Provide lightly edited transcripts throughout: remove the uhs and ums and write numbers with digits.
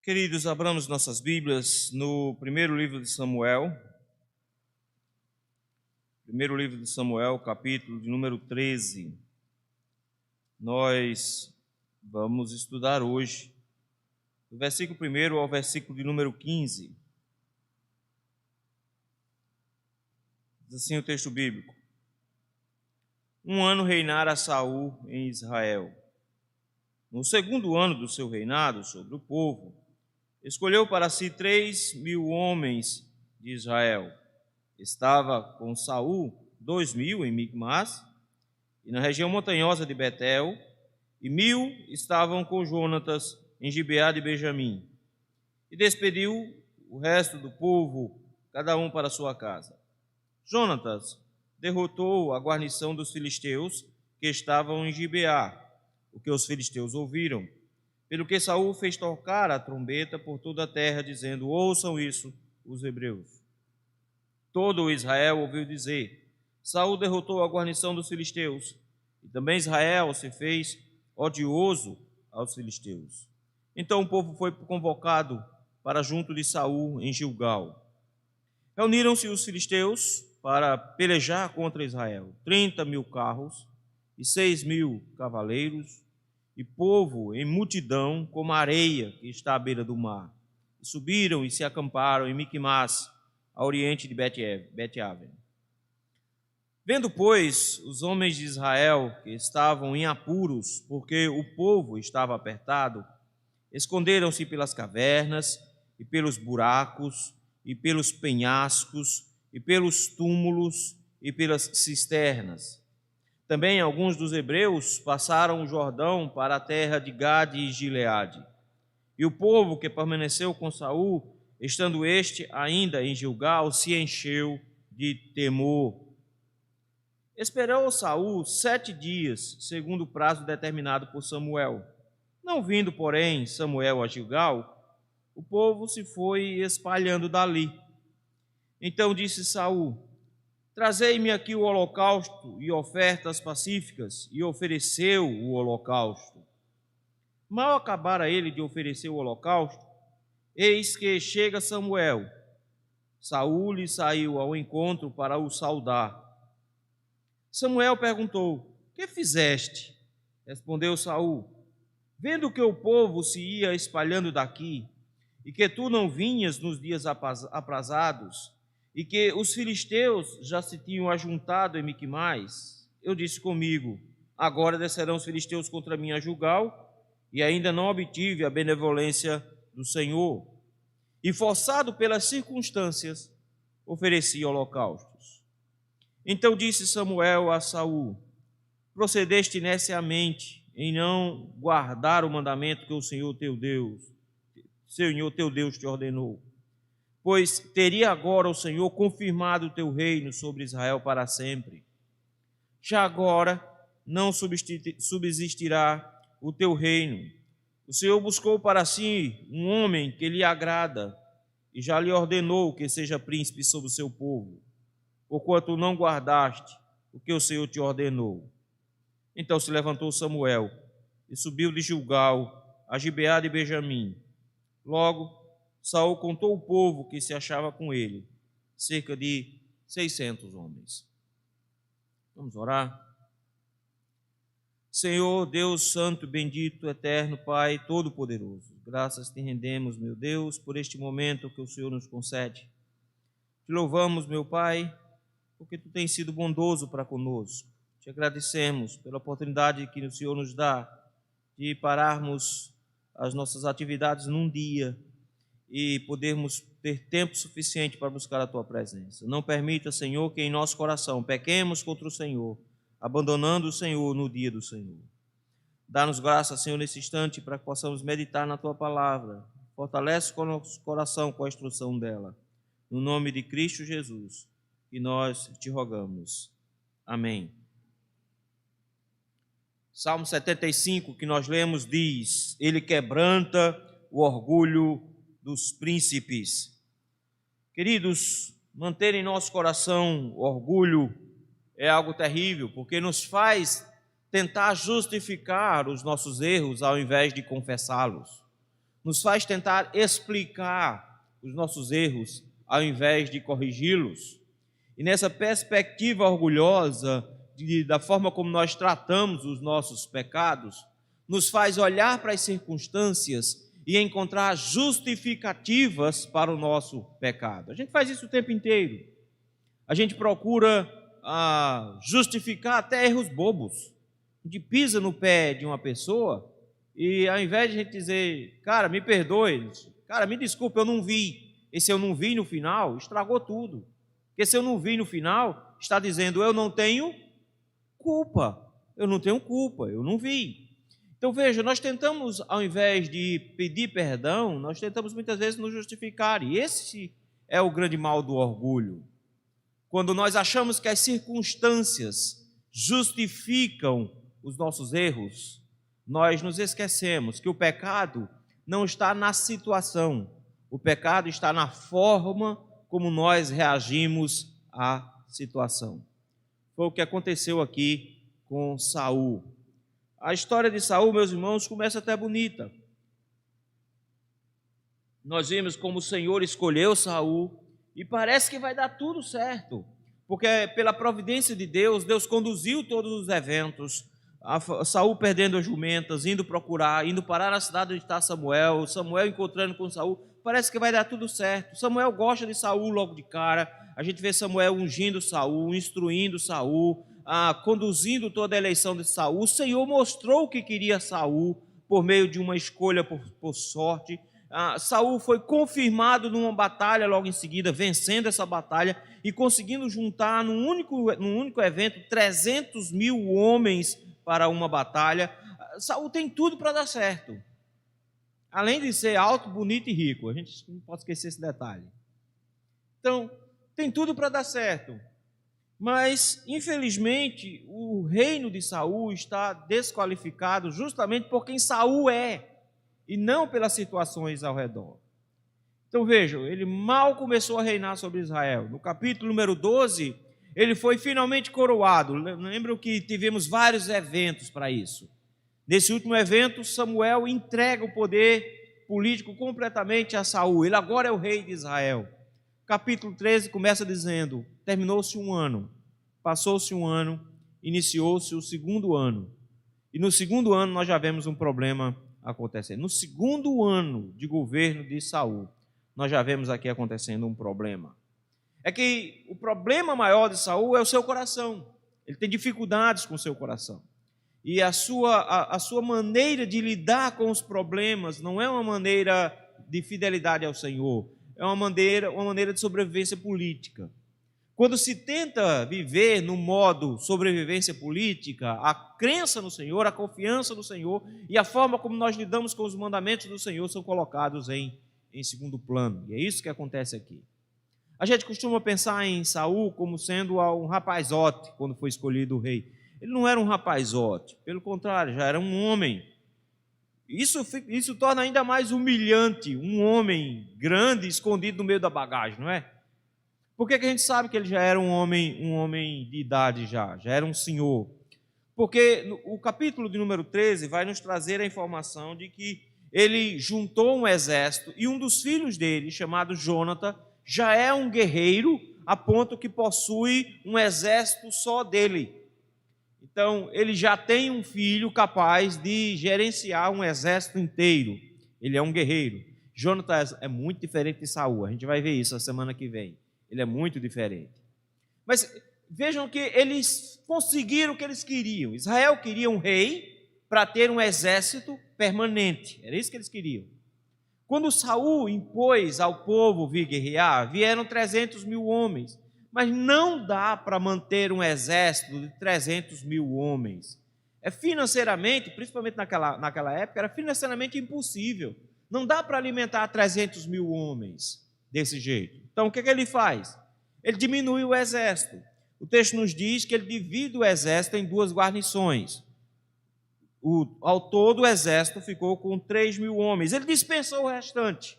Queridos, abramos nossas Bíblias no primeiro livro de Samuel. Primeiro livro de Samuel, capítulo de número 13. Nós vamos estudar hoje, do versículo 1 ao versículo de número 15. Diz assim o texto bíblico: Um ano reinara Saul em Israel. No segundo ano do seu reinado sobre o povo, escolheu para si 3.000 homens de Israel. Estava com Saul 2.000 em Micmas e na região montanhosa de Betel, e 1.000 estavam com Jonatas em Gibeá de Benjamim. E despediu o resto do povo, cada um para sua casa. Jonatas derrotou a guarnição dos filisteus que estavam em Gibeá, o que os filisteus ouviram, pelo que Saul fez tocar a trombeta por toda a terra, dizendo: ouçam isso, os hebreus. Todo o Israel ouviu dizer: Saul derrotou a guarnição dos filisteus, e também Israel se fez odioso aos filisteus. Então o povo foi convocado para junto de Saul em Gilgal. Reuniram-se os filisteus para pelejar contra Israel, 30.000 carros e 6.000 cavaleiros, e povo em multidão como a areia que está à beira do mar. E subiram e se acamparam em Micmas, a oriente de Bet-aven. Vendo, pois, os homens de Israel que estavam em apuros, porque o povo estava apertado, esconderam-se pelas cavernas e pelos buracos e pelos penhascos e pelos túmulos e pelas cisternas. Também alguns dos hebreus passaram o Jordão para a terra de Gade e Gileade. E o povo que permaneceu com Saul, estando este ainda em Gilgal, se encheu de temor. Esperou Saul 7 dias, segundo o prazo determinado por Samuel. Não vindo, porém, Samuel a Gilgal, o povo se foi espalhando dali. Então disse Saul: Trazei-me aqui o holocausto e ofertas pacíficas, e ofereceu o holocausto. Mal acabara ele de oferecer o holocausto, eis que chega Samuel. Saul lhe saiu ao encontro para o saudar. Samuel perguntou: Que fizeste? Respondeu Saul: Vendo que o povo se ia espalhando daqui, e que tu não vinhas nos dias aprazados, e que os filisteus já se tinham ajuntado em Micmas, eu disse comigo: agora descerão os filisteus contra mim a Gilgal, e ainda não obtive a benevolência do Senhor. E forçado pelas circunstâncias, ofereci holocaustos. Então disse Samuel a Saul: procedeste neciamente em não guardar o mandamento que o Senhor teu Deus te ordenou. Pois teria agora o Senhor confirmado o teu reino sobre Israel para sempre. Já agora não subsistirá o teu reino. O Senhor buscou para si um homem que lhe agrada, e já lhe ordenou que seja príncipe sobre o seu povo, porquanto não guardaste o que o Senhor te ordenou. Então se levantou Samuel e subiu de Gilgal a Gibeá de Benjamim. Logo, Saul contou o povo que se achava com ele, cerca de 600 homens. Vamos orar? Senhor, Deus Santo, bendito, eterno, Pai Todo-Poderoso, graças te rendemos, meu Deus, por este momento que o Senhor nos concede. Te louvamos, meu Pai, porque tu tens sido bondoso para conosco. Te agradecemos pela oportunidade que o Senhor nos dá de pararmos as nossas atividades num dia e podermos ter tempo suficiente para buscar a Tua presença. Não permita, Senhor, que em nosso coração pequemos contra o Senhor, abandonando o Senhor no dia do Senhor. Dá-nos graça, Senhor, nesse instante, para que possamos meditar na Tua palavra. Fortalece o nosso coração com a instrução dela. No nome de Cristo Jesus, que nós te rogamos. Amém. Salmo 75, que nós lemos, diz: Ele quebranta o orgulho dos príncipes. Queridos, manter em nosso coração o orgulho é algo terrível, porque nos faz tentar justificar os nossos erros ao invés de confessá-los. nos faz tentar explicar os nossos erros ao invés de corrigi-los. E nessa perspectiva orgulhosa da forma como nós tratamos os nossos pecados, nos faz olhar para as circunstâncias e encontrar justificativas para o nosso pecado. A gente faz isso o tempo inteiro. A gente procura justificar até erros bobos. A gente pisa no pé de uma pessoa e ao invés de a gente dizer, cara, me perdoe, cara, me desculpe, eu não vi. Esse eu não vi no final estragou tudo. Porque se eu não vi no final, está dizendo eu não tenho culpa. Eu não tenho culpa, eu não vi. Então veja, nós tentamos, ao invés de pedir perdão, nós tentamos muitas vezes nos justificar. E esse é o grande mal do orgulho. Quando nós achamos que as circunstâncias justificam os nossos erros, nós nos esquecemos que o pecado não está na situação, o pecado está na forma como nós reagimos à situação. Foi o que aconteceu aqui com Saul. A história de Saul, meus irmãos, começa até bonita. Nós vimos como o Senhor escolheu Saul e parece que vai dar tudo certo, porque pela providência de Deus, Deus conduziu todos os eventos. Saul perdendo as jumentas, indo procurar, indo parar na cidade onde está Samuel, Samuel encontrando com Saul, parece que vai dar tudo certo. Samuel gosta de Saul logo de cara, a gente vê Samuel ungindo Saul, instruindo Saul, conduzindo toda a eleição de Saul. O Senhor mostrou o que queria Saul por meio de uma escolha por sorte. Saul foi confirmado numa batalha logo em seguida, vencendo essa batalha e conseguindo juntar num único evento 300 mil homens para uma batalha. Saul tem tudo para dar certo. Além de ser alto, bonito e rico. A gente não pode esquecer esse detalhe. Então, tem tudo para dar certo. Mas, infelizmente, o reino de Saul está desqualificado justamente por quem Saul é, e não pelas situações ao redor. Então vejam, ele mal começou a reinar sobre Israel. No capítulo número 12, ele foi finalmente coroado. Lembram que tivemos vários eventos para isso. Nesse último evento, Samuel entrega o poder político completamente a Saul. Ele agora é o rei de Israel. Capítulo 13 começa dizendo, terminou-se um ano, passou-se um ano, iniciou-se o segundo ano. E no segundo ano nós já vemos um problema acontecendo. No segundo ano de governo de Saul, nós já vemos aqui acontecendo um problema. É que o problema maior de Saul é o seu coração. Ele tem dificuldades com o seu coração. E a sua maneira de lidar com os problemas não é uma maneira de fidelidade ao Senhor, é uma maneira de sobrevivência política. Quando se tenta viver no modo sobrevivência política, a crença no Senhor, a confiança no Senhor e a forma como nós lidamos com os mandamentos do Senhor são colocados em segundo plano. E é isso que acontece aqui. A gente costuma pensar em Saul como sendo um rapazote quando foi escolhido o rei. Ele não era um rapazote, pelo contrário, já era um homem. Isso torna ainda mais humilhante um homem grande escondido no meio da bagagem, não é? Por que a gente sabe que ele já era um homem de idade já era um senhor? Porque o capítulo de número 13 vai nos trazer a informação de que ele juntou um exército e um dos filhos dele, chamado Jônatan, já é um guerreiro a ponto que possui um exército só dele. Então, ele já tem um filho capaz de gerenciar um exército inteiro. Ele é um guerreiro. Jônatan é muito diferente de Saul. A gente vai ver isso a semana que vem. Ele é muito diferente. Mas vejam que eles conseguiram o que eles queriam. Israel queria um rei para ter um exército permanente. Era isso que eles queriam. Quando Saul impôs ao povo vir guerrear, vieram 300 mil homens. Mas não dá para manter um exército de 300 mil homens. É financeiramente, principalmente naquela época, era financeiramente impossível. Não dá para alimentar 300 mil homens desse jeito. Então, o que ele faz? Ele diminui o exército. O texto nos diz que ele divide o exército em duas guarnições. Ao todo, o exército ficou com 3 mil homens. Ele dispensou o restante.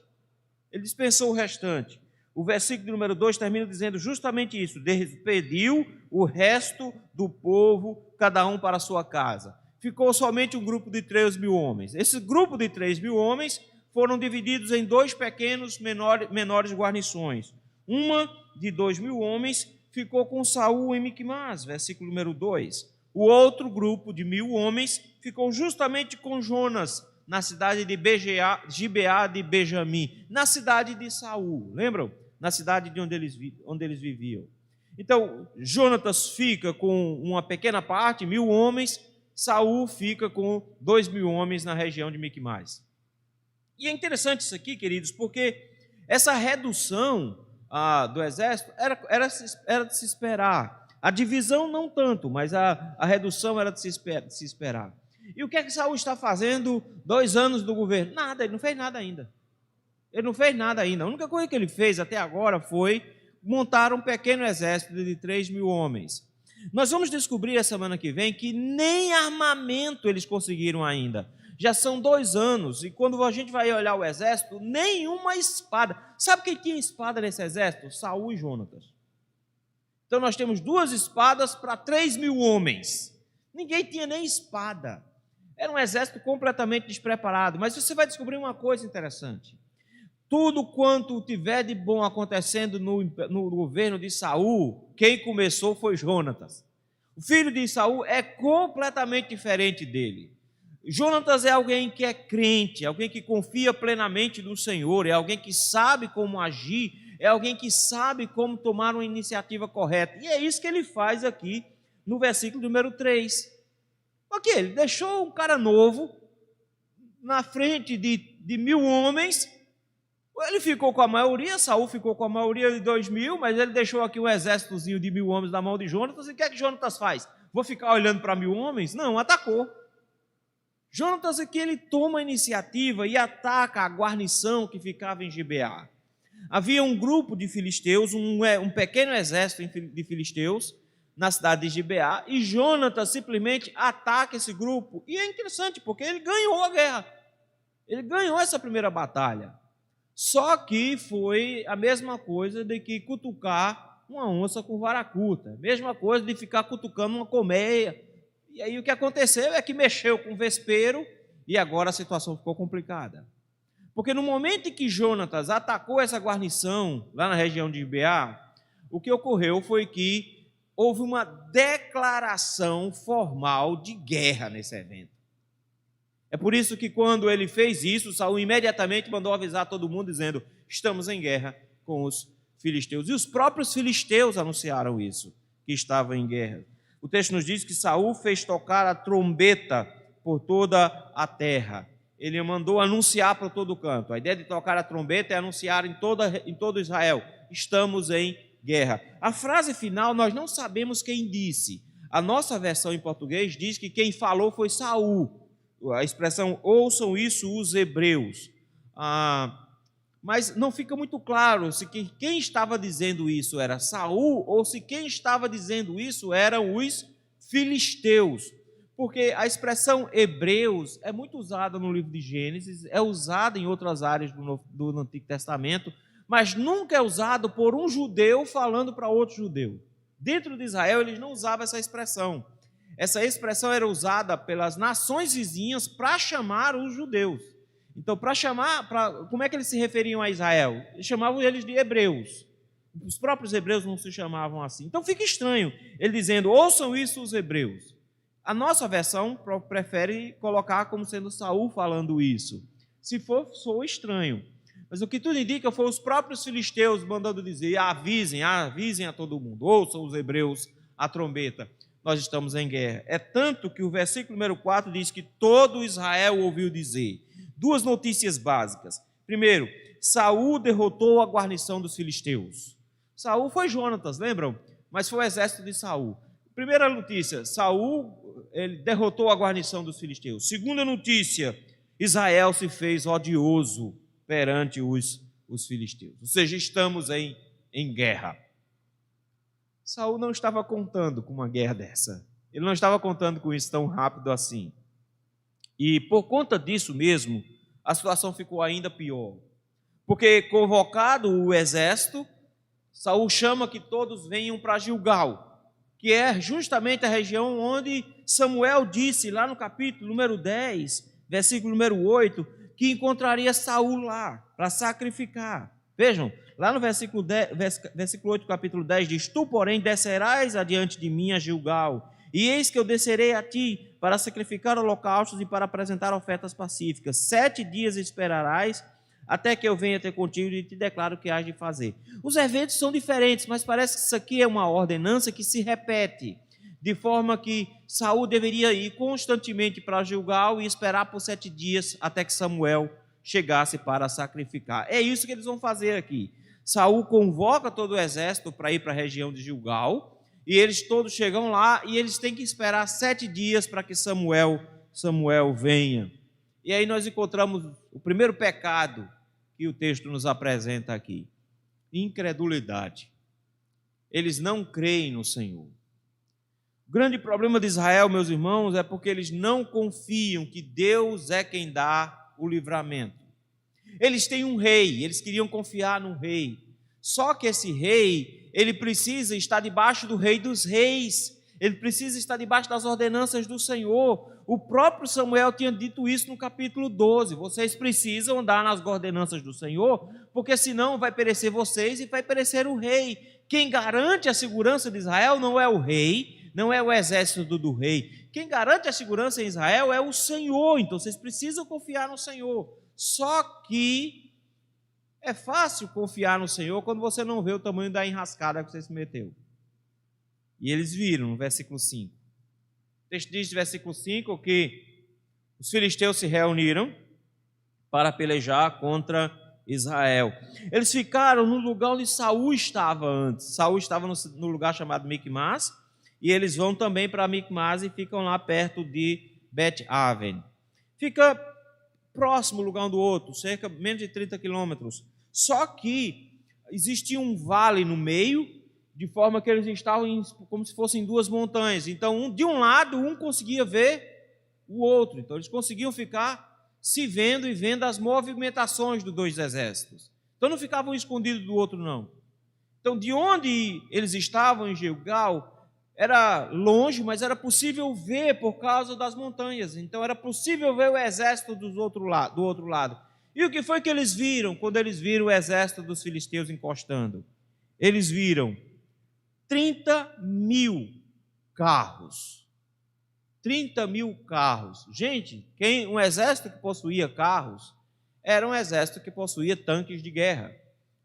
O versículo número 2 termina dizendo justamente isso. Despediu o resto do povo, cada um para a sua casa. Ficou somente um grupo de 3 mil homens. Esse grupo de 3 mil homens foram divididos em dois pequenos menores guarnições. Uma de 2.000 homens ficou com Saul em Miquimás, versículo número 2. O outro grupo de 1.000 homens ficou justamente com Jonas, na cidade de Gibeá de Benjamim, na cidade de Saul. Lembram? Na cidade de onde eles viviam. Então, Jonatas fica com uma pequena parte, 1.000 homens, Saul fica com 2.000 homens na região de Miquimás. E é interessante isso aqui, queridos, porque essa redução do exército era de se esperar. A divisão não tanto, mas a redução era de se esperar. E o que é que Saul está fazendo 2 anos do governo? Nada, ele não fez nada ainda. A única coisa que ele fez até agora foi montar um pequeno exército de 3.000 homens. Nós vamos descobrir a semana que vem que nem armamento eles conseguiram ainda. Já são 2 anos, e quando a gente vai olhar o exército, nenhuma espada. Sabe quem tinha espada nesse exército? Saul e Jonatas. Então nós temos 2 espadas para 3.000 homens. Ninguém tinha nem espada. Era um exército completamente despreparado. Mas você vai descobrir uma coisa interessante. Tudo quanto tiver de bom acontecendo no governo de Saul, quem começou foi Jonatas. O filho de Saul é completamente diferente dele. Jonatas é alguém que é crente, é alguém que confia plenamente no Senhor, é alguém que sabe como agir, é alguém que sabe como tomar uma iniciativa correta. E é isso que ele faz aqui no versículo número 3. Ok, ele deixou um cara novo na frente de 1.000 homens. Ele ficou com a maioria, Saul ficou com a maioria de 2.000, mas ele deixou aqui um exércitozinho de 1.000 homens na mão de Jonatas. E o que é que Jonatas faz? Vou ficar olhando para 1.000 homens? Não, atacou. Jonatas aqui ele toma a iniciativa e ataca a guarnição que ficava em Gibeá. Havia um grupo de filisteus, um pequeno exército de filisteus na cidade de Gibeá, e Jonatas simplesmente ataca esse grupo. E é interessante, porque ele ganhou a guerra. Ele ganhou essa primeira batalha. Só que foi a mesma coisa de que cutucar uma onça com vara curta. Mesma coisa de ficar cutucando uma colmeia. E aí o que aconteceu é que mexeu com o vespeiro e agora a situação ficou complicada. Porque no momento em que Jonatas atacou essa guarnição lá na região de Gibeá, o que ocorreu foi que houve uma declaração formal de guerra nesse evento. É por isso que quando ele fez isso, Saul imediatamente mandou avisar todo mundo dizendo: estamos em guerra com os filisteus. E os próprios filisteus anunciaram isso, que estavam em guerra. O texto nos diz que Saul fez tocar a trombeta por toda a terra. Ele mandou anunciar para todo canto. A ideia de tocar a trombeta é anunciar em todo Israel: estamos em guerra. A frase final nós não sabemos quem disse. A nossa versão em português diz que quem falou foi Saul. A expressão ouçam isso os hebreus. Mas não fica muito claro se quem estava dizendo isso era Saul ou se quem estava dizendo isso eram os filisteus. Porque a expressão hebreus é muito usada no livro de Gênesis, é usada em outras áreas do Antigo Testamento, mas nunca é usado por um judeu falando para outro judeu. Dentro de Israel eles não usavam essa expressão. Essa expressão era usada pelas nações vizinhas para chamar os judeus. Então, como é que eles se referiam a Israel? Eles chamavam eles de hebreus. Os próprios hebreus não se chamavam assim. Então fica estranho ele dizendo: ouçam isso os hebreus. A nossa versão prefere colocar como sendo Saul falando isso. Se for, soa estranho. Mas o que tudo indica foi os próprios filisteus mandando dizer: avisem a todo mundo, ouçam os hebreus a trombeta. Nós estamos em guerra. É tanto que o versículo número 4 diz que todo Israel ouviu dizer. 2 notícias básicas. Primeiro, Saul derrotou a guarnição dos filisteus. Saul foi Jonatas, lembram? Mas foi o exército de Saul. Primeira notícia, Saul ele derrotou a guarnição dos filisteus. Segunda notícia, Israel se fez odioso perante os filisteus. Ou seja, estamos em guerra. Saul não estava contando com uma guerra dessa. Ele não estava contando com isso tão rápido assim. E por conta disso mesmo, a situação ficou ainda pior. Porque convocado o exército, Saul chama que todos venham para Gilgal, que é justamente a região onde Samuel disse lá no capítulo número 10, versículo número 8, que encontraria Saul lá para sacrificar. Vejam, lá no versículo 8, capítulo 10, diz: Tu, porém, descerás adiante de mim a Gilgal, e eis que eu descerei a ti para sacrificar holocaustos e para apresentar ofertas pacíficas. 7 dias esperarás até que eu venha ter contigo e te declaro o que hás de fazer. Os eventos são diferentes, mas parece que isso aqui é uma ordenança que se repete, de forma que Saul deveria ir constantemente para Gilgal e esperar por 7 dias até que Samuel chegasse para sacrificar. É isso que eles vão fazer aqui. Saul convoca todo o exército para ir para a região de Gilgal, e eles todos chegam lá e eles têm que esperar 7 dias para que Samuel venha. E aí nós encontramos o primeiro pecado que o texto nos apresenta aqui: incredulidade. Eles não creem no Senhor. O grande problema de Israel, meus irmãos, é porque eles não confiam que Deus é quem dá o livramento. Eles têm um rei, eles queriam confiar no rei. Só que esse rei, ele precisa estar debaixo do rei dos reis. Ele precisa estar debaixo das ordenanças do Senhor. O próprio Samuel tinha dito isso no capítulo 12. Vocês precisam andar nas ordenanças do Senhor, porque senão vai perecer vocês e vai perecer o rei. Quem garante a segurança de Israel não é o rei, não é o exército do rei. Quem garante a segurança em Israel é o Senhor. Então vocês precisam confiar no Senhor. Só que é fácil confiar no Senhor quando você não vê o tamanho da enrascada que você se meteu. E eles viram no versículo 5. O texto diz no versículo 5 que os filisteus se reuniram para pelejar contra Israel. Eles ficaram no lugar onde Saul estava antes. Saul estava no lugar chamado Micmas, e eles vão também para Micmas e ficam lá perto de Bet-Aven. Fica próximo o lugar um do outro, cerca de menos de 30 quilômetros. Só que existia um vale no meio, de forma que eles estavam como se fossem duas montanhas. Então, de um lado, um conseguia ver o outro. Então, eles conseguiam ficar se vendo e vendo as movimentações dos dois exércitos. Então, não ficavam escondidos do outro, não. Então, de onde eles estavam, em Gilgal, era longe, mas era possível ver por causa das montanhas. Então, era possível ver o exército do outro lado. E o que foi que eles viram quando eles viram o exército dos filisteus encostando? Eles viram 30.000 carros. 30.000 carros. Gente, um exército que possuía carros era um exército que possuía tanques de guerra.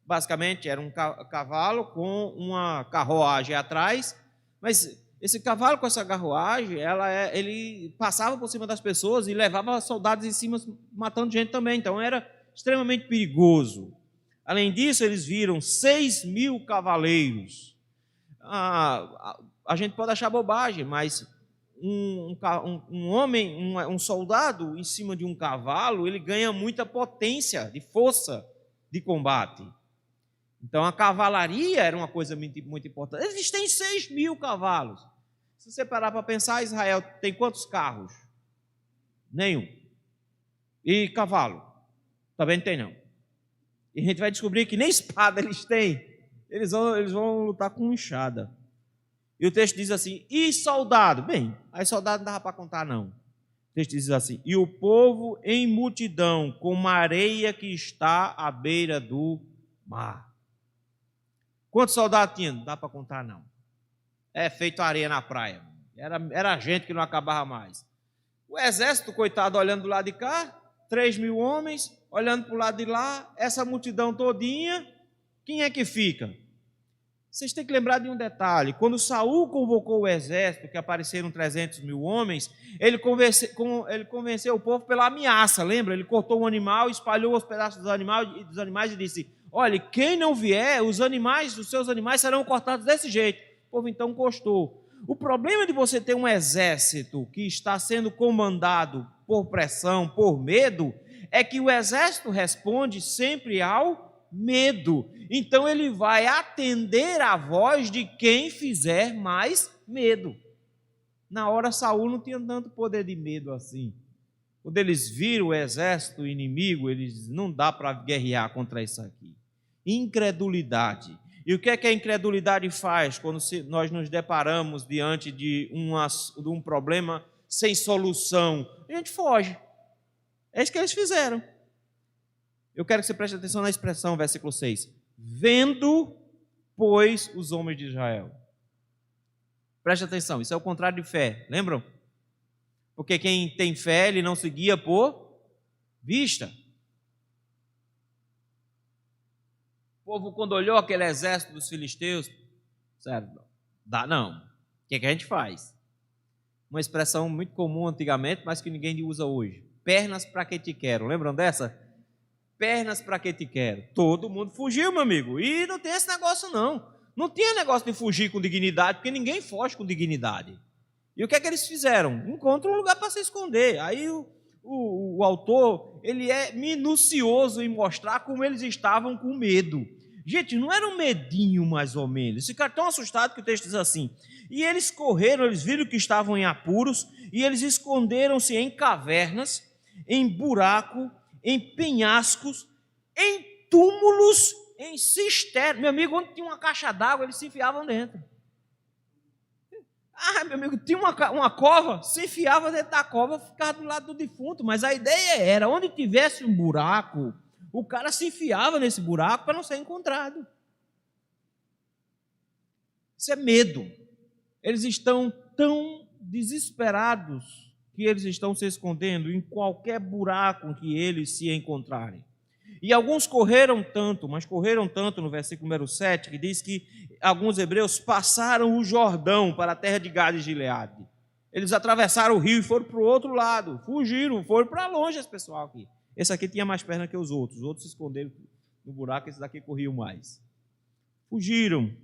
Basicamente, era um cavalo com uma carruagem atrás, mas esse cavalo com essa carruagem, ele passava por cima das pessoas e levava soldados em cima, matando gente também. Então, era extremamente perigoso. Além disso, eles viram 6.000 cavaleiros. A gente pode achar bobagem, mas um soldado em cima de um cavalo, ele ganha muita potência de força de combate. Então a cavalaria era uma coisa muito, muito importante. Eles têm 6.000 cavalos. Se você parar para pensar, Israel tem quantos carros? Nenhum. E cavalo? Também não tem, não. E a gente vai descobrir que nem espada eles têm. Eles vão lutar com enxada. E o texto diz assim: e soldado? Bem, aí soldado não dava para contar, não. O texto diz assim: e o povo em multidão, como a areia que está à beira do mar. Quantos soldados tinha? Não dá para contar, não. É feito areia na praia. Era gente que não acabava mais. O exército, coitado, olhando do lado de cá, 3.000 homens, olhando para o lado de lá, essa multidão todinha, quem é que fica? Vocês têm que lembrar de um detalhe: quando Saul convocou o exército, que apareceram 300.000 homens, ele convenceu o povo pela ameaça, lembra? Ele cortou um animal, espalhou os pedaços dos animais e disse: olha, quem não vier, os seus animais serão cortados desse jeito. O povo então gostou. O problema de você ter um exército que está sendo comandado por pressão, por medo, é que o exército responde sempre ao medo. Então ele vai atender à voz de quem fizer mais medo. Na hora Saul não tinha tanto poder de medo assim. Quando eles viram o exército inimigo, eles não dá para guerrear contra isso aqui. Incredulidade. E o que é que a incredulidade faz quando nós nos deparamos diante de um problema sem solução? A gente foge. É isso que eles fizeram. Eu quero que você preste atenção na expressão, versículo 6. Vendo, pois, os homens de Israel. Preste atenção, isso é o contrário de fé, lembram? Porque quem tem fé, ele não se guia por vista. O povo, quando olhou aquele exército dos filisteus, sério, dá não. O que a gente faz? Uma expressão muito comum antigamente, mas que ninguém usa hoje. Pernas para que te quero. Lembram dessa? Pernas para que te quero. Todo mundo fugiu, meu amigo. E não tem esse negócio, não. Não tinha negócio de fugir com dignidade, porque ninguém foge com dignidade. E o que é que eles fizeram? Encontram um lugar para se esconder. Aí o autor, ele é minucioso em mostrar como eles estavam com medo. Gente, não era um medinho mais ou menos. Eles ficaram tão assustados que o texto diz assim. E eles correram, eles viram que estavam em apuros, e eles esconderam-se em cavernas, em buraco, em penhascos, em túmulos, em cisternas. Meu amigo, onde tinha uma caixa d'água, eles se enfiavam dentro. Meu amigo, tinha uma cova, se enfiava dentro da cova, ficava do lado do defunto. Mas a ideia era, onde tivesse um buraco, o cara se enfiava nesse buraco para não ser encontrado. Isso é medo. Eles estão tão desesperados que eles estão se escondendo em qualquer buraco que eles se encontrarem. E alguns correram tanto, mas correram tanto no versículo número 7, que diz que alguns hebreus passaram o Jordão para a terra de Gade e Gileade. Eles atravessaram o rio e foram para o outro lado, fugiram, foram para longe esse pessoal aqui. Esse aqui tinha mais perna que os outros se esconderam no buraco, esses daqui corriam mais. Fugiram.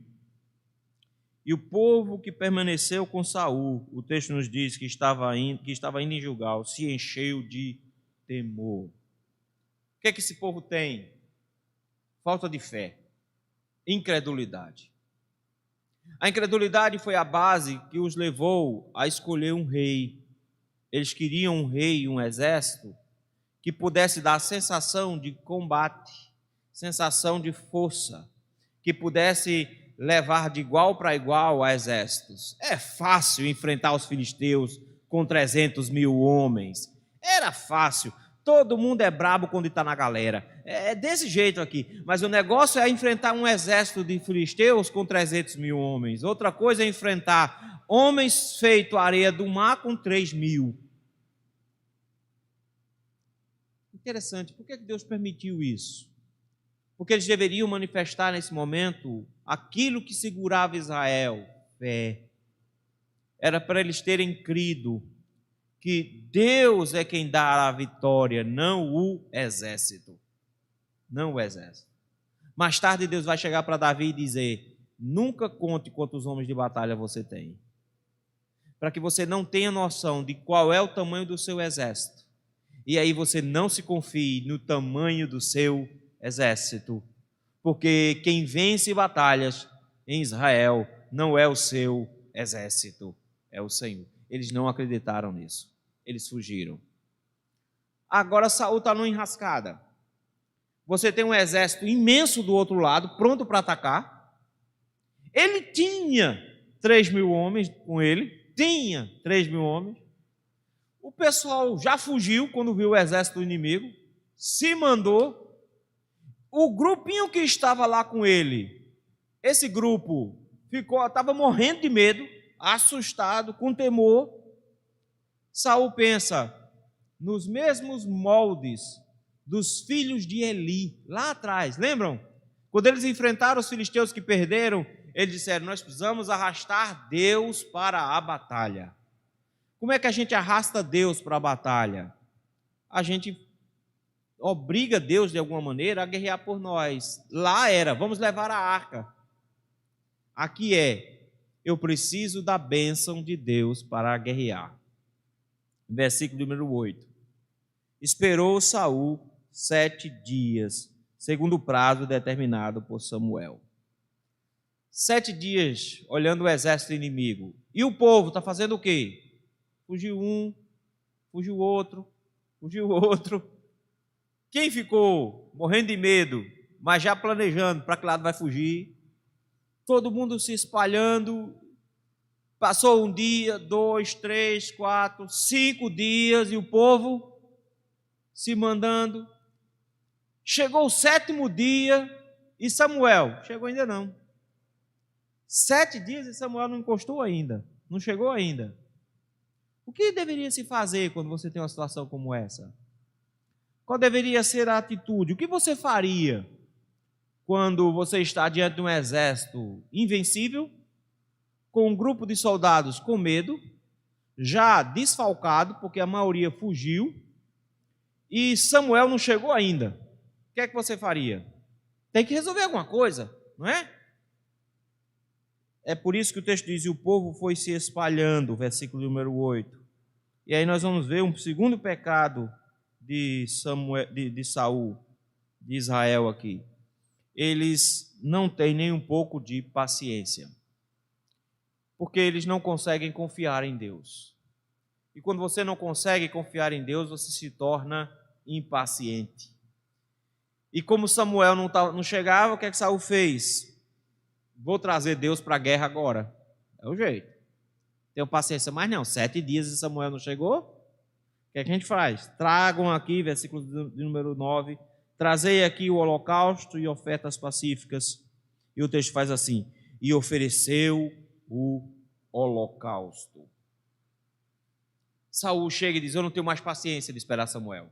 E o povo que permaneceu com Saul, o texto nos diz que estava indo em Gilgal, se encheu de temor. O que é que esse povo tem? Falta de fé, incredulidade. A incredulidade foi a base que os levou a escolher um rei. Eles queriam um rei, um exército, que pudesse dar sensação de combate, sensação de força, que pudesse levar de igual para igual a exércitos. É fácil enfrentar os filisteus com 300 mil homens. Era fácil. Todo mundo é brabo quando está na galera. É desse jeito aqui. Mas o negócio é enfrentar um exército de filisteus com 300 mil homens. Outra coisa é enfrentar homens feito areia do mar com 3 mil. Interessante. Por que Deus permitiu isso? Porque eles deveriam manifestar nesse momento aquilo que segurava Israel, fé. Era para eles terem crido que Deus é quem dá a vitória, não o exército. Não o exército. Mais tarde Deus vai chegar para Davi e dizer: nunca conte quantos homens de batalha você tem. Para que você não tenha noção de qual é o tamanho do seu exército. E aí você não se confie no tamanho do seu exército. Porque quem vence batalhas em Israel não é o seu exército, é o Senhor. Eles não acreditaram nisso. Eles fugiram. Agora Saul está numa enrascada. Você tem um exército imenso do outro lado, pronto para atacar. Ele tinha 3 mil homens com ele. Tinha 3 mil homens. O pessoal já fugiu quando viu o exército inimigo. Se mandou. O grupinho que estava lá com ele, esse grupo estava morrendo de medo, assustado, com temor. Saul pensa nos mesmos moldes dos filhos de Eli, lá atrás, lembram? Quando eles enfrentaram os filisteus que perderam, eles disseram: nós precisamos arrastar Deus para a batalha. Como é que a gente arrasta Deus para a batalha? A gente obriga Deus de alguma maneira a guerrear por nós. Lá era: vamos levar a arca. Aqui é: eu preciso da bênção de Deus para guerrear. Versículo número 8. Esperou Saul 7 dias, segundo o prazo determinado por Samuel. 7 dias olhando o exército inimigo. E o povo está fazendo o quê? Fugiu um, fugiu outro, fugiu outro. Quem ficou morrendo de medo, mas já planejando para que lado vai fugir? Todo mundo se espalhando. Passou 1 dia, 2, 3, 4, 5 dias e o povo se mandando. Chegou o 7º dia e Samuel, chegou ainda não. 7 dias e Samuel não encostou ainda, não chegou ainda. O que deveria se fazer quando você tem uma situação como essa? Qual deveria ser a atitude? O que você faria quando você está diante de um exército invencível, com um grupo de soldados com medo, já desfalcado, porque a maioria fugiu, e Samuel não chegou ainda? O que é que você faria? Tem que resolver alguma coisa, não é? É por isso que o texto diz: e o povo foi se espalhando, versículo número 8. E aí nós vamos ver um segundo pecado de Saul, de Israel aqui. Eles não têm nem um pouco de paciência, porque eles não conseguem confiar em Deus. E quando você não consegue confiar em Deus, você se torna impaciente. E como Samuel não chegava, o que é que Saul fez? Vou trazer Deus para a guerra agora. É o jeito. Tenho paciência, mas não. 7 dias e Samuel não chegou? O que é que a gente faz? Tragam aqui, versículo de número 9, trazei aqui o holocausto e ofertas pacíficas. E o texto faz assim: e ofereceu o holocausto. Saul chega e diz: eu não tenho mais paciência de esperar Samuel.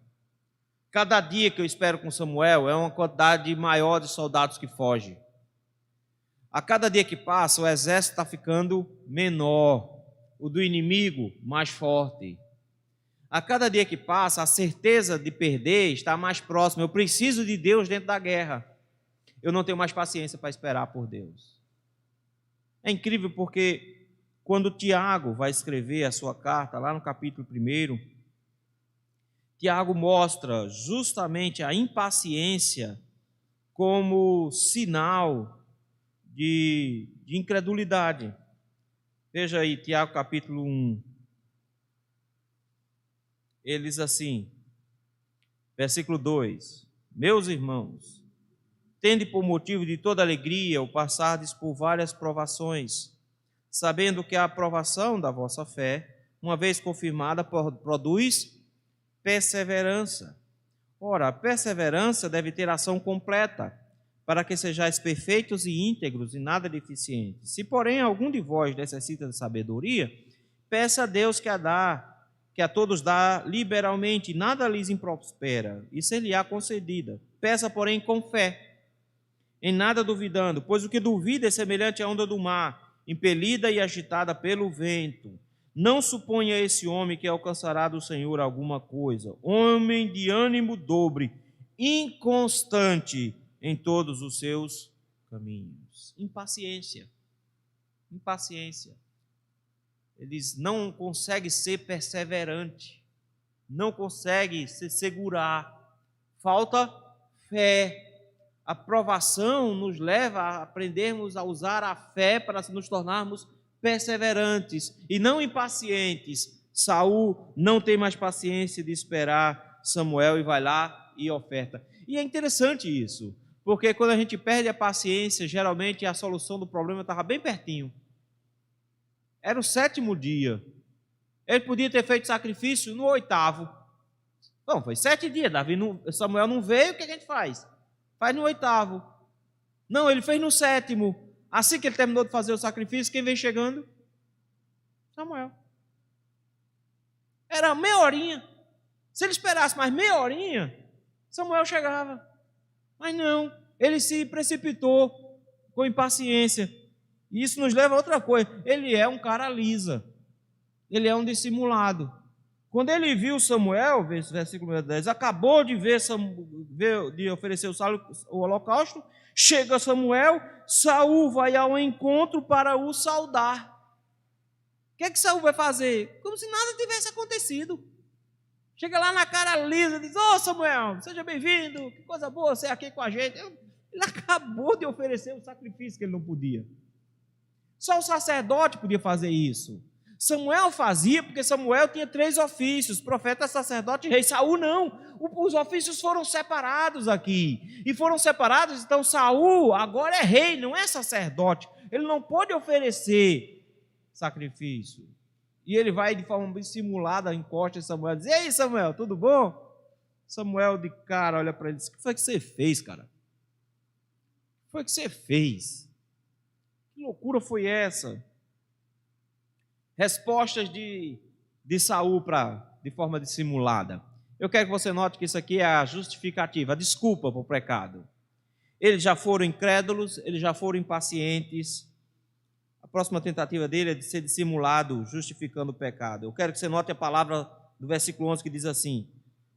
Cada dia que eu espero com Samuel é uma quantidade maior de soldados que fogem. A cada dia que passa, o exército está ficando menor, o do inimigo mais forte. A cada dia que passa, a certeza de perder está mais próxima. Eu preciso de Deus dentro da guerra. Eu não tenho mais paciência para esperar por Deus. É incrível porque quando Tiago vai escrever a sua carta, lá no capítulo 1, Tiago mostra justamente a impaciência como sinal de incredulidade. Veja aí, Tiago capítulo 1. Ele diz assim, versículo 2: meus irmãos, tende por motivo de toda alegria o passardes por várias provações, sabendo que a aprovação da vossa fé, uma vez confirmada, produz perseverança. Ora, a perseverança deve ter ação completa, para que sejais perfeitos e íntegros e nada deficientes. Se, porém, algum de vós necessita de sabedoria, peça a Deus que a todos dá liberalmente, nada lhes improspera, e ser-lhe-á concedida. Peça, porém, com fé, em nada duvidando, pois o que duvida é semelhante à onda do mar, impelida e agitada pelo vento. Não suponha esse homem que alcançará do Senhor alguma coisa. Homem de ânimo dobre, inconstante em todos os seus caminhos. Impaciência. Eles não conseguem ser perseverante, não conseguem se segurar. Falta fé. A provação nos leva a aprendermos a usar a fé para nos tornarmos perseverantes e não impacientes. Saul não tem mais paciência de esperar Samuel e vai lá e oferta. E é interessante isso, porque quando a gente perde a paciência, geralmente a solução do problema estava bem pertinho. Era o 7º dia. Ele podia ter feito sacrifício no 8º. Bom, foi 7 dias. Samuel não veio, o que a gente faz? Faz no 8º. Não, ele fez no 7º. Assim que ele terminou de fazer o sacrifício, quem vem chegando? Samuel. Era meia horinha. Se ele esperasse mais meia horinha, Samuel chegava. Mas não, ele se precipitou com impaciência. E isso nos leva a outra coisa. Ele é um cara lisa. Ele é um dissimulado. Quando ele viu Samuel, versículo 10, acabou de de oferecer o holocausto, chega Samuel, Saul vai ao encontro para o saudar. O que é que Saul vai fazer? Como se nada tivesse acontecido. Chega lá na cara lisa e diz: ô Samuel, seja bem-vindo, que coisa boa você aqui com a gente. Ele acabou de oferecer o sacrifício que ele não podia. Só o sacerdote podia fazer isso. Samuel fazia porque Samuel tinha 3 ofícios: profeta, sacerdote e rei. Saul não. Os ofícios foram separados aqui. E foram separados, então Saul agora é rei, não é sacerdote. Ele não pode oferecer sacrifício. E ele vai de forma dissimulada, encosta em Samuel e diz: ei Samuel, tudo bom? Samuel de cara olha para ele e diz: o que foi que você fez, cara? O que foi que você fez? Que loucura foi essa? Respostas de Saul de forma dissimulada. Eu quero que você note que isso aqui é a justificativa, a desculpa para o pecado. Eles já foram incrédulos, eles já foram impacientes. A próxima tentativa dele é de ser dissimulado, justificando o pecado. Eu quero que você note a palavra do versículo 11 que diz assim: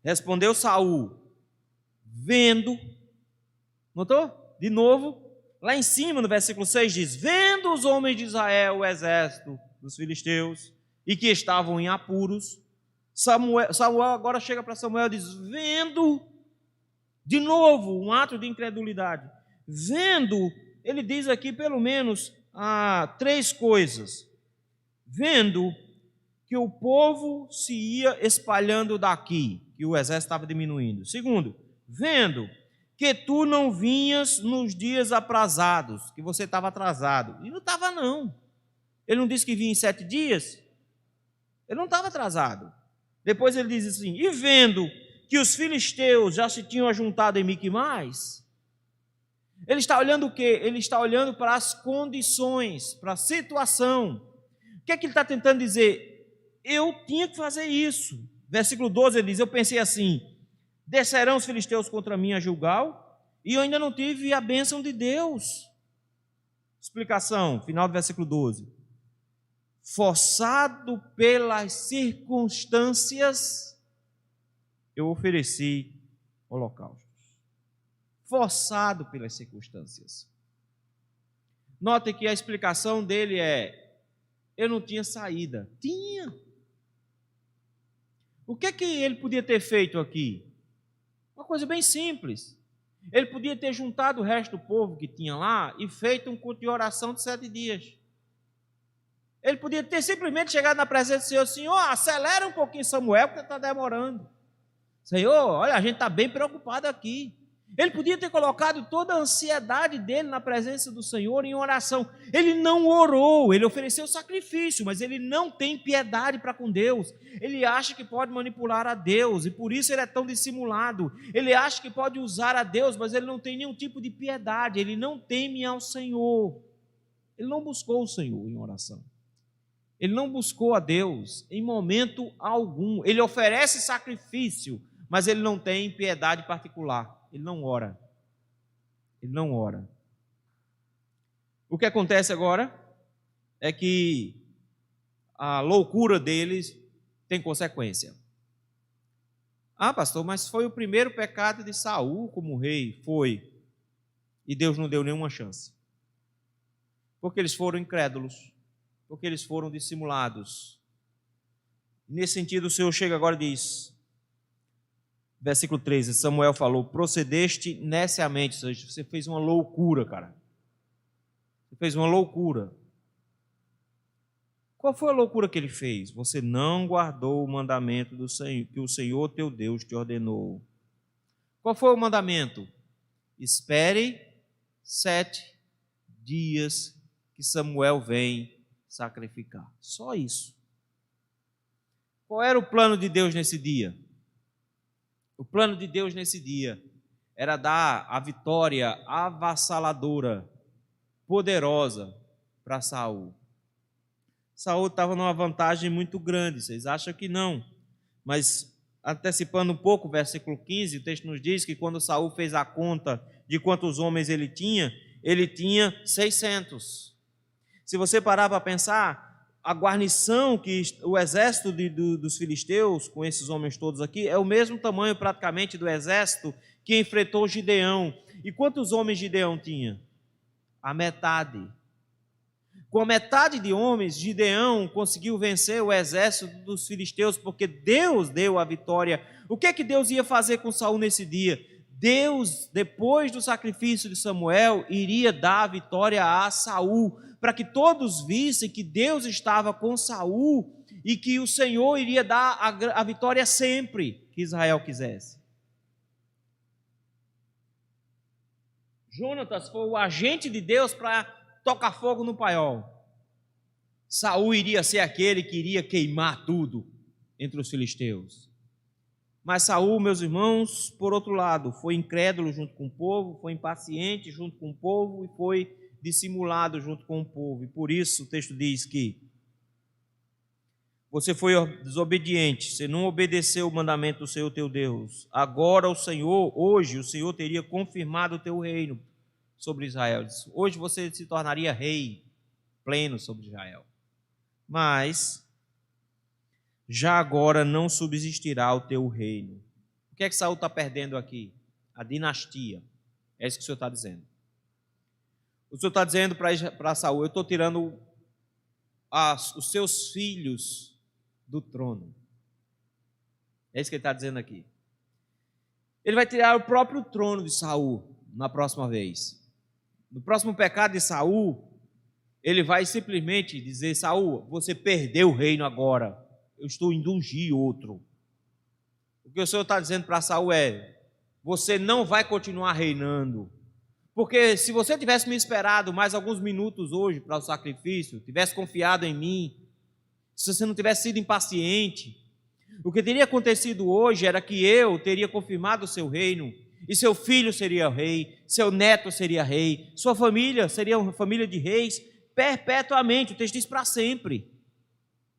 respondeu Saul, vendo, notou? De novo, lá em cima no versículo 6 diz: vendo os homens de Israel, o exército dos filisteus, e que estavam em apuros, Samuel agora chega para Samuel e diz: vendo, de novo, um ato de incredulidade. Vendo, ele diz aqui pelo menos três coisas. Vendo que o povo se ia espalhando daqui, que o exército estava diminuindo. Segundo, vendo que tu não vinhas nos dias aprazados, que você estava atrasado. E não estava, não. Ele não disse que vinha em 7 dias? Ele não estava atrasado. Depois ele diz assim: e vendo que os filisteus já se tinham ajuntado em Miquimais, ele está olhando o quê? Ele está olhando para as condições, para a situação. O que é que ele está tentando dizer? Eu tinha que fazer isso. Versículo 12 ele diz: eu pensei assim, descerão os filisteus contra mim a Gilgal, e eu ainda não tive a bênção de Deus. Explicação, final do versículo 12. Forçado pelas circunstâncias, eu ofereci holocaustos. Forçado pelas circunstâncias. Note que a explicação dele é: eu não tinha saída. Tinha. O que é que ele podia ter feito aqui? Uma coisa bem simples. Ele podia ter juntado o resto do povo que tinha lá e feito um culto de oração de 7 dias. Ele podia ter simplesmente chegado na presença do Senhor: Senhor, acelera um pouquinho Samuel, porque está demorando. Senhor, olha, a gente está bem preocupado aqui. Ele podia ter colocado toda a ansiedade dele na presença do Senhor em oração. Ele não orou, ele ofereceu sacrifício, mas ele não tem piedade para com Deus. Ele acha que pode manipular a Deus, e por isso ele é tão dissimulado. Ele acha que pode usar a Deus, mas ele não tem nenhum tipo de piedade, ele não teme ao Senhor. Ele não buscou o Senhor em oração. Ele não buscou a Deus em momento algum. Ele oferece sacrifício, mas ele não tem piedade particular. Ele não ora. Ele não ora. O que acontece agora é que a loucura deles tem consequência. Ah, pastor, mas foi o primeiro pecado de Saul como rei. Foi. E Deus não deu nenhuma chance. Porque eles foram incrédulos. Porque eles foram dissimulados. Nesse sentido, o Senhor chega agora e diz, versículo 13, Samuel falou: procedeste neciamente, ou seja, você fez uma loucura, cara. Você fez uma loucura. Qual foi a loucura que ele fez? Você não guardou o mandamento do Senhor, que o Senhor teu Deus te ordenou. Qual foi o mandamento? Espere 7 dias que Samuel vem sacrificar. Só isso. Qual era o plano de Deus nesse dia? O plano de Deus nesse dia era dar a vitória avassaladora, poderosa para Saul. Saul estava numa vantagem muito grande, vocês acham que não? Mas antecipando um pouco o versículo 15, o texto nos diz que quando Saul fez a conta de quantos homens ele tinha 600. Se você parar para pensar, a guarnição, o exército dos filisteus, com esses homens todos aqui, é o mesmo tamanho praticamente do exército que enfrentou Gideão. E quantos homens Gideão tinha? A metade. Com a metade de homens, Gideão conseguiu vencer o exército dos filisteus, porque Deus deu a vitória. O que é que Deus ia fazer com Saul nesse dia? Deus, depois do sacrifício de Samuel, iria dar a vitória a Saul, para que todos vissem que Deus estava com Saul e que o Senhor iria dar a vitória sempre que Israel quisesse. Jonatas foi o agente de Deus para tocar fogo no paiol. Saul iria ser aquele que iria queimar tudo entre os filisteus. Mas Saul, meus irmãos, por outro lado, foi incrédulo junto com o povo, foi impaciente junto com o povo e foi dissimulado junto com o povo. E por isso o texto diz que você foi desobediente, você não obedeceu o mandamento do Senhor teu Deus. Agora hoje o Senhor teria confirmado o teu reino sobre Israel. Hoje você se tornaria rei pleno sobre Israel. Mas já agora não subsistirá o teu reino. O que é que Saul está perdendo aqui? A dinastia. É isso que o Senhor está dizendo. O Senhor está dizendo para Saul: eu estou tirando os seus filhos do trono. É isso que ele está dizendo aqui. Ele vai tirar o próprio trono de Saul na próxima vez. No próximo pecado de Saul, ele vai simplesmente dizer: Saul, você perdeu o reino agora. Eu estou indo ungir outro. O que o Senhor está dizendo para Saul é: você não vai continuar reinando. Porque se você tivesse me esperado mais alguns minutos hoje para o sacrifício, tivesse confiado em mim, se você não tivesse sido impaciente, o que teria acontecido hoje era que eu teria confirmado o seu reino, e seu filho seria rei, seu neto seria rei, sua família seria uma família de reis perpetuamente, o texto diz para sempre.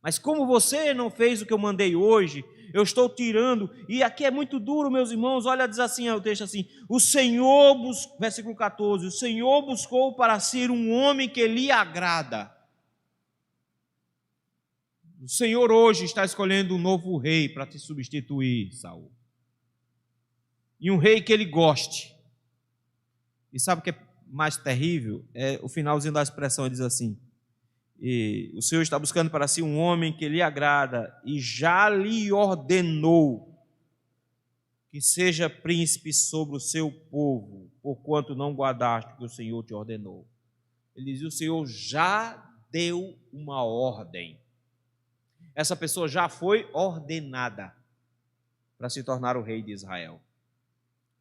Mas como você não fez o que eu mandei hoje, eu estou tirando, e aqui é muito duro, meus irmãos, olha, diz assim, o texto assim, o Senhor, versículo 14, o Senhor buscou para si um homem que lhe agrada. O Senhor hoje está escolhendo um novo rei para te substituir, Saul. E um rei que ele goste. E sabe o que é mais terrível? É o finalzinho da expressão, ele diz assim, e o Senhor está buscando para si um homem que lhe agrada e já lhe ordenou que seja príncipe sobre o seu povo, porquanto não guardaste o que o Senhor te ordenou. Ele diz, o Senhor já deu uma ordem. Essa pessoa já foi ordenada para se tornar o rei de Israel.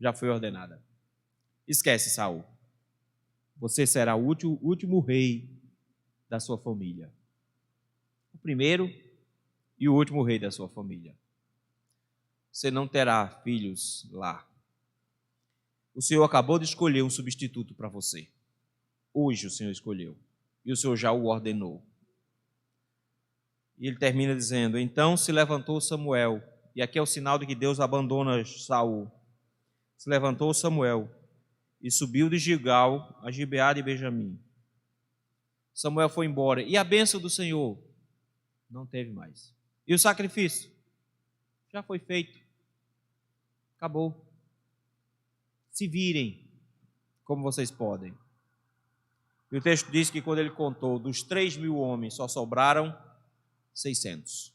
Já foi ordenada. Esquece, Saul. Você será o último rei da sua família. O primeiro e o último rei da sua família. Você não terá filhos lá. O Senhor acabou de escolher um substituto para você. Hoje o Senhor escolheu. E o Senhor já o ordenou. E ele termina dizendo, então se levantou Samuel. E aqui é o sinal de que Deus abandona Saul. Se levantou Samuel e subiu de Gilgal a Gibeá de Benjamim. Samuel foi embora. E a bênção do Senhor? Não teve mais. E o sacrifício? Já foi feito. Acabou. Se virem como vocês podem. E o texto diz que quando ele contou, dos 3.000 homens, só sobraram 600.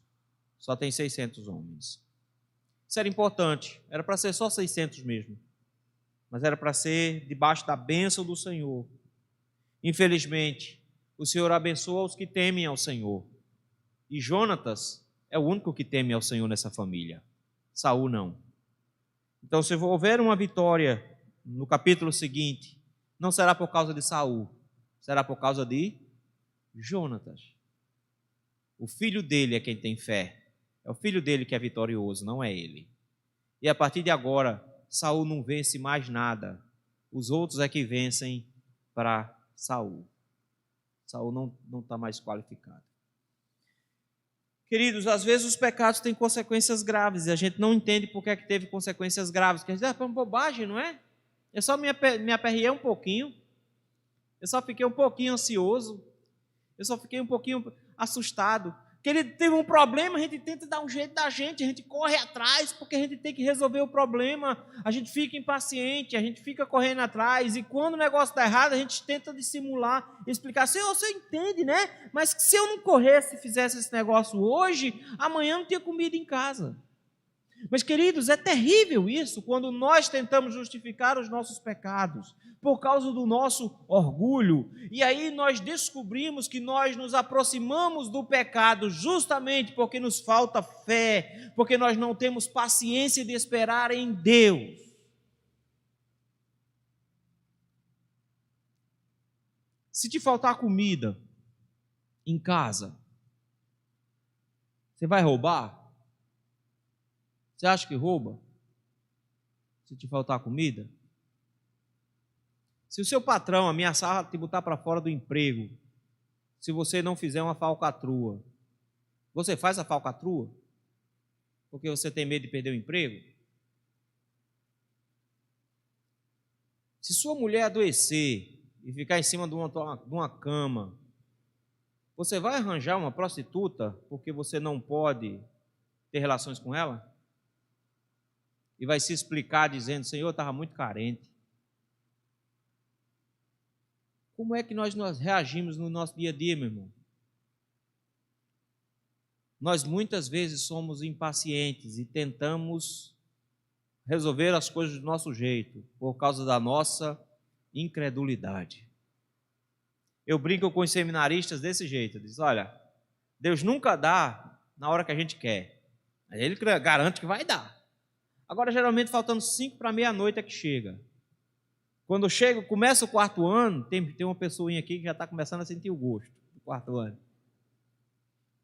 Só tem 600 homens. Isso era importante. Era para ser só 600 mesmo. Mas era para ser debaixo da bênção do Senhor. Infelizmente, o Senhor abençoa os que temem ao Senhor. E Jonatas é o único que teme ao Senhor nessa família. Saul não. Então, se houver uma vitória no capítulo seguinte, não será por causa de Saul, será por causa de Jonatas. O filho dele é quem tem fé. É o filho dele que é vitorioso, não é ele. E a partir de agora, Saul não vence mais nada. Os outros é que vencem para Saul. Saul não está mais qualificado. Queridos, às vezes os pecados têm consequências graves e a gente não entende por que é que teve consequências graves. Quer dizer, é uma bobagem, não é? Eu só me aperriei um pouquinho. Eu só fiquei um pouquinho ansioso. Eu só fiquei um pouquinho assustado. Que ele teve um problema, a gente tenta dar um jeito da gente, a gente corre atrás, porque a gente tem que resolver o problema, a gente fica impaciente, a gente fica correndo atrás, e quando o negócio está errado, a gente tenta dissimular, explicar, Senhor, você entende, né? Mas se eu não corresse e fizesse esse negócio hoje, amanhã não tinha comida em casa. Mas, queridos, é terrível isso, quando nós tentamos justificar os nossos pecados, por causa do nosso orgulho, e aí nós descobrimos que nós nos aproximamos do pecado justamente porque nos falta fé, porque nós não temos paciência de esperar em Deus. Se te faltar comida em casa, você vai roubar? Você acha que rouba? Se te faltar comida? Se o seu patrão ameaçar te botar para fora do emprego, se você não fizer uma falcatrua, você faz a falcatrua? Porque você tem medo de perder o emprego? Se sua mulher adoecer e ficar em cima de uma cama, você vai arranjar uma prostituta porque você não pode ter relações com ela? E vai se explicar dizendo: Senhor, eu estava muito carente. Como é que nós reagimos no nosso dia a dia, meu irmão? Nós muitas vezes somos impacientes e tentamos resolver as coisas do nosso jeito por causa da nossa incredulidade. Eu brinco com os seminaristas desse jeito, eu digo: olha, Deus nunca dá na hora que a gente quer, mas Ele garante que vai dar. Agora, geralmente, faltando 5 para meia-noite é que chega. Quando chega, começa o 4º ano, tem uma pessoinha aqui que já está começando a sentir o gosto do 4º ano.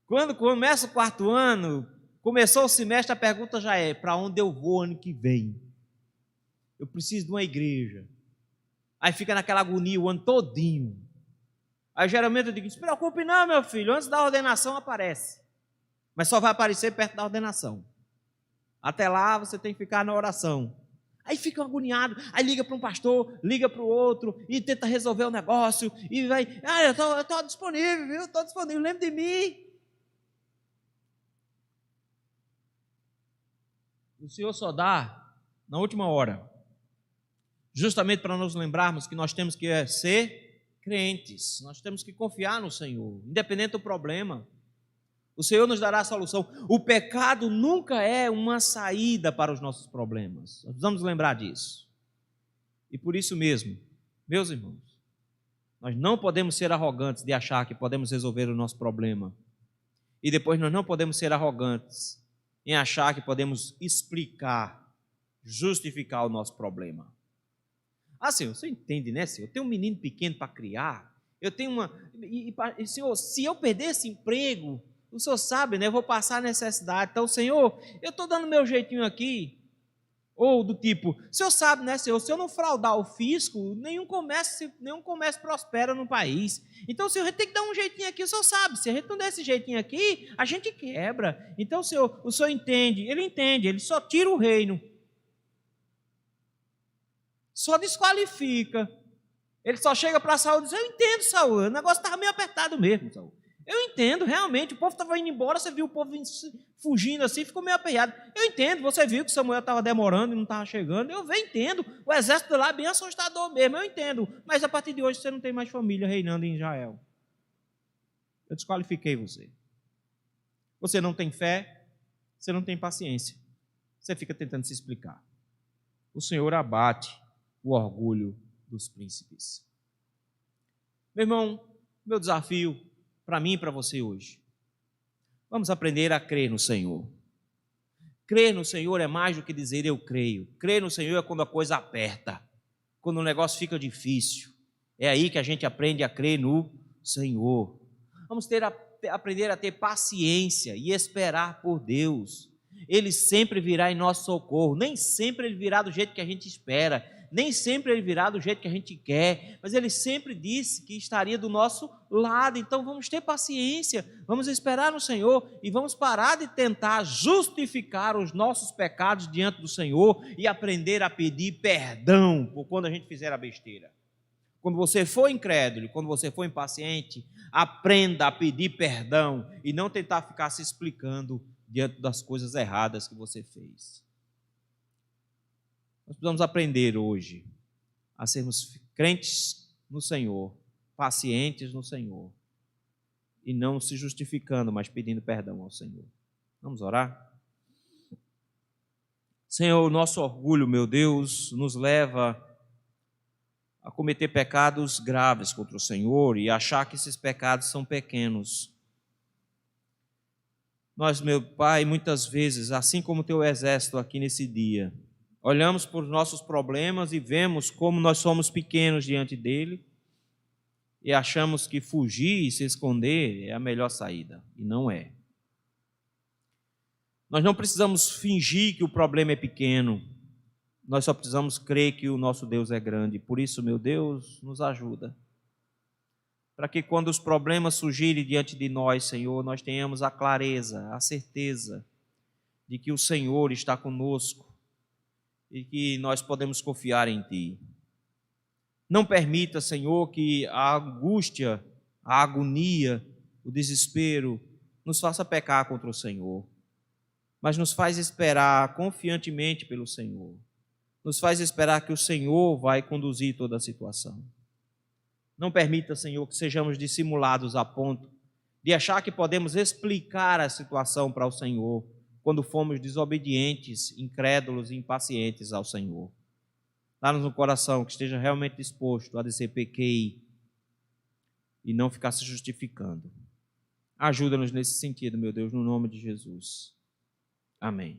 Quando começa o 4º ano, começou o semestre, a pergunta já é: para onde eu vou ano que vem? Eu preciso de uma igreja. Aí fica naquela agonia o ano todinho. Aí geralmente eu digo: não se preocupe não, meu filho, antes da ordenação aparece. Mas só vai aparecer perto da ordenação. Até lá você tem que ficar na oração. Aí fica agoniado, aí liga para um pastor, liga para o outro, e tenta resolver o negócio, e vai: eu estou disponível, viu? Estou disponível, lembra de mim. O Senhor só dá na última hora, justamente para nos lembrarmos que nós temos que ser crentes, nós temos que confiar no Senhor, independente do problema. O Senhor nos dará a solução. O pecado nunca é uma saída para os nossos problemas. Nós precisamos lembrar disso. E por isso mesmo, meus irmãos, nós não podemos ser arrogantes de achar que podemos resolver o nosso problema. E depois nós não podemos ser arrogantes em achar que podemos explicar, justificar o nosso problema. Senhor, você entende, né, Senhor? Eu tenho um menino pequeno para criar. Eu tenho Senhor, se eu perder esse emprego, o Senhor sabe, né? Eu vou passar necessidade. Então, Senhor, eu estou dando meu jeitinho aqui. Ou do tipo: o Senhor sabe, né, Senhor? Se eu não fraudar o fisco, nenhum comércio prospera no país. Então, Senhor, a gente tem que dar um jeitinho aqui. O Senhor sabe, se a gente não der esse jeitinho aqui, a gente quebra. Então, Senhor, o Senhor entende. Ele só tira o reino. Só desqualifica. Ele só chega para Saul e diz: eu entendo, Saul, o negócio estava meio apertado mesmo, Saul. Eu entendo, realmente, o povo estava indo embora, você viu o povo fugindo assim, ficou meio aperreado. Eu entendo, você viu que Samuel estava demorando e não estava chegando. Eu entendo, o exército lá é bem assustador mesmo, eu entendo. Mas a partir de hoje você não tem mais família reinando em Israel. Eu desqualifiquei você. Você não tem fé, você não tem paciência. Você fica tentando se explicar. O Senhor abate o orgulho dos príncipes. Meu irmão, meu desafio para mim e para você hoje: vamos aprender a crer no Senhor. Crer no Senhor é mais do que dizer eu creio. Crer no Senhor é quando a coisa aperta, quando o negócio fica difícil. É aí que a gente aprende a crer no Senhor. Vamos aprender a ter paciência e esperar por Deus. Ele sempre virá em nosso socorro. Nem sempre Ele virá do jeito que a gente espera, nem sempre Ele virá do jeito que a gente quer, mas Ele sempre disse que estaria do nosso lado. Então vamos ter paciência, vamos esperar no Senhor e vamos parar de tentar justificar os nossos pecados diante do Senhor e aprender a pedir perdão por quando a gente fizer a besteira. Quando você for incrédulo, quando você for impaciente, aprenda a pedir perdão e não tentar ficar se explicando diante das coisas erradas que você fez. Nós precisamos aprender hoje a sermos crentes no Senhor, pacientes no Senhor, e não se justificando, mas pedindo perdão ao Senhor. Vamos orar? Senhor, o nosso orgulho, meu Deus, nos leva a cometer pecados graves contra o Senhor e achar que esses pecados são pequenos. Nós, meu Pai, muitas vezes, assim como o teu exército aqui nesse dia, olhamos para os nossos problemas e vemos como nós somos pequenos diante dele e achamos que fugir e se esconder é a melhor saída, e não é. Nós não precisamos fingir que o problema é pequeno. Nós só precisamos crer que o nosso Deus é grande. Por isso, meu Deus, nos ajuda. Para que quando os problemas surgirem diante de nós, Senhor, nós tenhamos a clareza, a certeza de que o Senhor está conosco e que nós podemos confiar em Ti. Não permita, Senhor, que a angústia, a agonia, o desespero nos faça pecar contra o Senhor, mas nos faz esperar confiantemente pelo Senhor. Nos faz esperar que o Senhor vai conduzir toda a situação. Não permita, Senhor, que sejamos dissimulados a ponto de achar que podemos explicar a situação para o Senhor quando fomos desobedientes, incrédulos e impacientes ao Senhor. Dá-nos um coração que esteja realmente disposto a dizer pequei e não ficar se justificando. Ajuda-nos nesse sentido, meu Deus, no nome de Jesus. Amém.